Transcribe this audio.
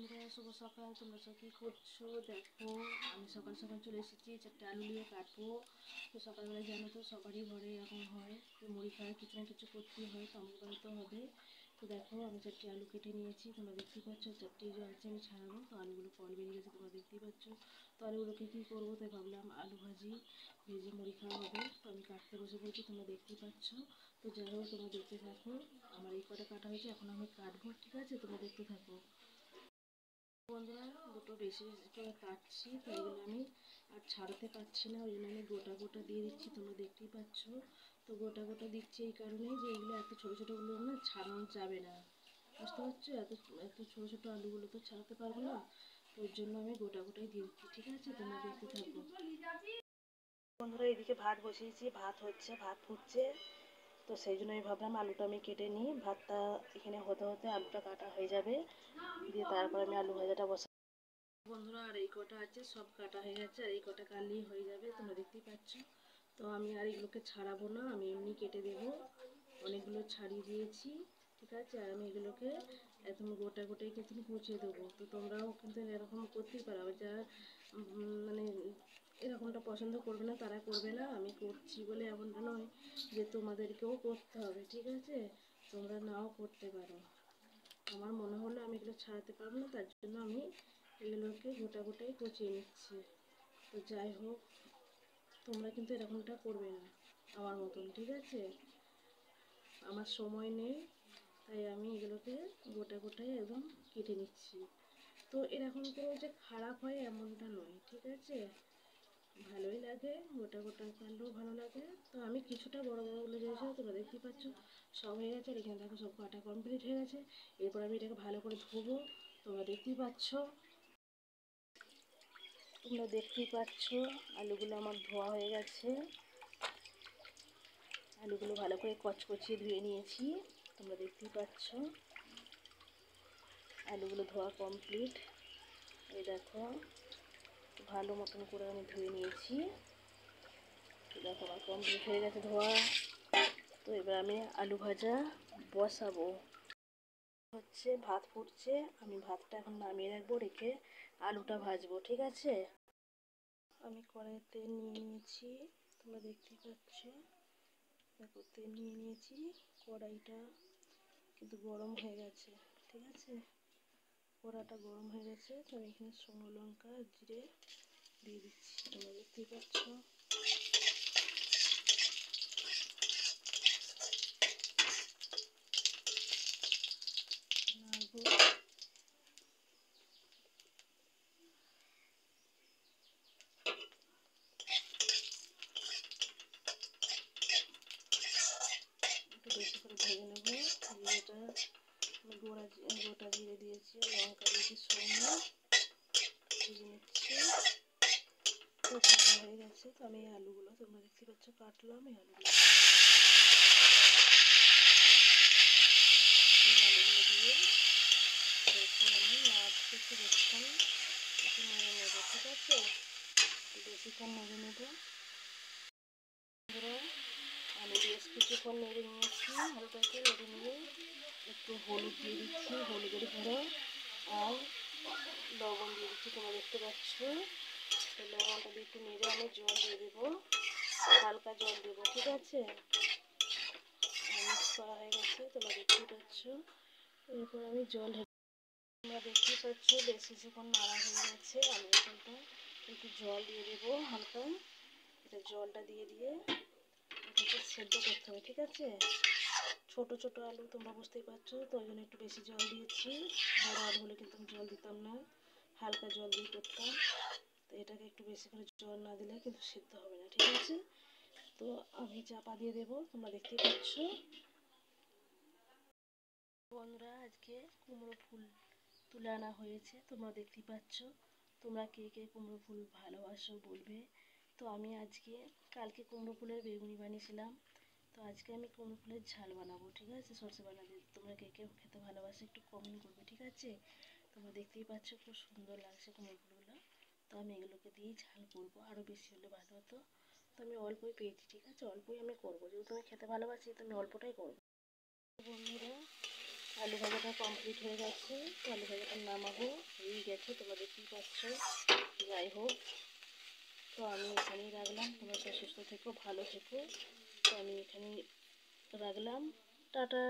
শুভ সকাল। তোমরা সব কী করছো? দেখো আমি সকাল সকাল চলে এসেছি, 4টে আলু নিয়ে কাটবো। তো সকালবেলা জানো তো সবারই ঘরে এরকম হয়, তো মুড়ি খাওয়ার কিছু না কিছু করতেই হয়, তো আমাকে বাড়িতে হবে। তো দেখো আমি 4টে আলু কেটে নিয়েছি, তোমরা দেখতেই পাচ্ছ। 4টে যে আছে আমি ছাড়াবো, তো আলুগুলো কল বেরিয়ে গেছে, তোমরা দেখতেই পাচ্ছ। তো আলুগুলোকে কী করবো, তাই ভাবলাম আলু ভেজে মুড়ি খাওয়া হবে। তো আমি কাটতে বসে পড়েছি, তোমরা দেখতেই পাচ্ছ। তো যাই হোক তোমরা দেখতে থাকো, আমার এই কটা কাটা হয়েছে, এখন আমি কাটবো, ঠিক আছে? তোমরা দেখতে থাকো বন্ধুরা। দুটো বেশি বেশি করে কাটছি, তাই জন্য আমি আর ছাড়াতে পারছি না, ওই জন্য আমি গোটা গোটা দিয়ে দিচ্ছি, তোমরা দেখতেই পাচ্ছ। তো গোটা গোটা দিচ্ছি এই কারণেই যে এগুলো এত ছোটো ছোটোগুলো না ছাড়ানো যাবে না, বুঝতে পারছো? এত এত ছোটো ছোটো আলুগুলো তো ছাড়াতে পারবো না, তো ওর জন্য আমি গোটা গোটাই দিয়ে দিচ্ছি, ঠিক আছে? তোমরা দেখতে থাকো বন্ধুরা। এদিকে ভাত বসিয়েছি, ভাত হচ্ছে, ভাত ফুটছে। তো সেই জন্য আমি ভাবলাম আলুটা আমি কেটে নিই, ভাতটা এখানে হতে হতে আলুটা কাটা হয়ে যাবে, দিয়ে তারপর আমি আলু ভাজাটা বসাবো বন্ধুরা। আর এই কটা আছে সব কাটা হয়ে গেছে, আর এই কটা কাটলেই হয়ে যাবে, তোমরা দেখতেই পাচ্ছ। তো আমি আর এগুলোকে ছাড়াবো না, আমি এমনি কেটে দেবো। অনেকগুলো ছাড়িয়ে দিয়েছি, ঠিক আছে? আর আমি এগুলোকে একদম গোটা গোটাই কিন্তু পচিয়ে দেবো। তো তোমরাও কিন্তু এরকম করতেই পারো, যারা মানে এরকমটা পছন্দ করবে না তারা করবে না, আমি করছি বলে এমনটা নয় যে তোমাদেরকেও করতে হবে, ঠিক আছে? তোমরা নাও করতে পারো। আমার মনে হলো আমি এগুলো ছাড়াতে পারবো না, তার জন্য আমি এগুলোকে গোটা গোটাই কচিয়ে নিচ্ছি। তো যাই হোক তোমরা কিন্তু এরকমটা করবে না আমার মতন, ঠিক আছে? আমার সময় নেই, তাই আমি এগুলোকে গোটা গোটাই একদম কেটে নিচ্ছি। তো এরকম করে যে খারাপ হয় এমনটা নয়, ঠিক আছে? ভালোই লাগে, গোটা গোটা কাটলেও ভালো লাগে। তো আমি কিছুটা বড় বড়গুলো দিয়েছি, তোমরা দেখতেই পাচ্ছ। সব হয়ে গেছে, আর এখানে দেখো সব কাটা কমপ্লিট হয়ে গেছে। এরপর আমি এটাকে ভালো করে ধোবো, তোমরা দেখতেই পাচ্ছ। তোমরা দেখতেই পাচ্ছ আলুগুলো আমার ধোয়া হয়ে গেছে, আলুগুলো ভালো করে কচকচিয়ে ধুয়ে নিয়েছি, তোমরা দেখতেই পাচ্ছ। আলুগুলো ধোয়া কমপ্লিট, এই দেখো ভালো মতন করে আমি ধুয়ে নিয়েছি। দেখো আমার কমপ্লিট হয়ে গেছে ধোয়া। তো এবার আমি আলু ভাজা বসাবো, হচ্ছে ভাত ফুটছে, আমি ভাতটা এখন নামিয়ে রাখবো, রেখে আলুটা ভাজবো, ঠিক আছে? আমি কড়াইয়ে তেল নিয়ে নিয়েছি, তোমরা দেখতেই পাচ্ছ। দেখো তেল নিয়ে নিয়েছি, কড়াইটা কিন্তু গরম হয়ে গেছে, ঠিক আছে? কড়াটা গরম হয়ে গেছে, তো আমি এখানে শুকনো লঙ্কা জিরে দিয়ে দিচ্ছি, তোমরা দেখতেই পাচ্ছ। একটু বেশি করে ভেজে নেবো। জিরেটা গোটা জিরে দিয়েছি, লঙ্কা দিয়েছি, শুকনো ভেজে নিচ্ছি। তো ভাজা হয়ে গেছে, তো আমি এই আলুগুলো তোমরা দেখতে পাচ্ছ কাটলাম, এই আলুগুলো দিয়ে দেখো আমি নাড়তে একটু বেশিক্ষণ একটু নেড়ে নেবো, ঠিক আছে? বেশিক্ষণ নেড়ে নেবো। আমি বেশ কিছুক্ষণ নেড়ে নিয়েছি, আলুটাকে নেড়ে নিয়ে একটু হলুদ দিয়ে দিচ্ছি, হলুদের গুঁড়ো আর লবণ দিয়ে দিচ্ছি, তোমরা দেখতে পাচ্ছ। তো লবণটা দিয়ে একটু নেড়ে আমি জল দিয়ে দেবো, হালকা জল দেবো, ঠিক আছে? মিক্স করা হয়ে গেছে, তোমরা দেখতেই পাচ্ছ। এরপর আমি জল তোমরা দেখতেই পাচ্ছ বেশ কিছুক্ষণ নাড়া হয়ে গেছে, আমি এখানটা একটু জল দিয়ে দেবো হালকা। এটা জলটা দিয়ে এটাকে সেদ্ধ করতে হবে, ঠিক আছে? ছোট ছোট আলু তোমরা বুঝতেই পারছো, তো ওই জন্য একটু বেশি জল দিয়েছি। বড় আলু হলে কিন্তু আমি জল দিতাম না, হালকা জল দিয়ে করতাম। তো এটাকে একটু বেশি করে জল না দিলে কিন্তু সেদ্ধ হবে না, ঠিক আছে? তো আমি চাপা দিয়ে দেবো, তোমরা দেখতেই পাচ্ছ। বন্ধুরা আজকে কুমড়ো ফুল তুলে আনা হয়েছে, তোমরা দেখতেই পাচ্ছ। তোমরা কে কে কুমড়ো ফুল ভালোবাসো বলবে। তো আমি আজকে কালকে কুমড়ো ফুলের বেগুনি বানিয়েছিলাম, তো আজকে আমি কুমড়ো ফুলের ঝাল বানাবো, ঠিক আছে? সরষে বানাবো। তোমরা কে কে খেতে ভালোবাসো একটু কমেন্ট করবে, ঠিক আছে? তোমরা দেখতেই পাচ্ছ খুব সুন্দর লাগছে কুমড়ো ফুলগুলো। তো আমি এগুলোকে দিয়েই ঝাল করবো, আরও বেশি হলে ভালো হতো। তো আমি অল্পই পেয়েছি, ঠিক আছে? অল্পই আমি করবো, যেহেতু আমি খেতে ভালোবাসি তো আমি অল্পটাই করবো। বন্ধুরা আলু ভাজাটা কমপ্লিট হয়ে গেছে, তো আলু ভাজাটা নামাবো, হয়েই গেছে, তোমরা দেখতেই পাচ্ছ। যাই হোক, তো আমি এখানেই রাখলাম, তোমরা সব সুস্থ থেকো, ভালো থেকো, তো আমি এখানেই রাখলাম, টাটা।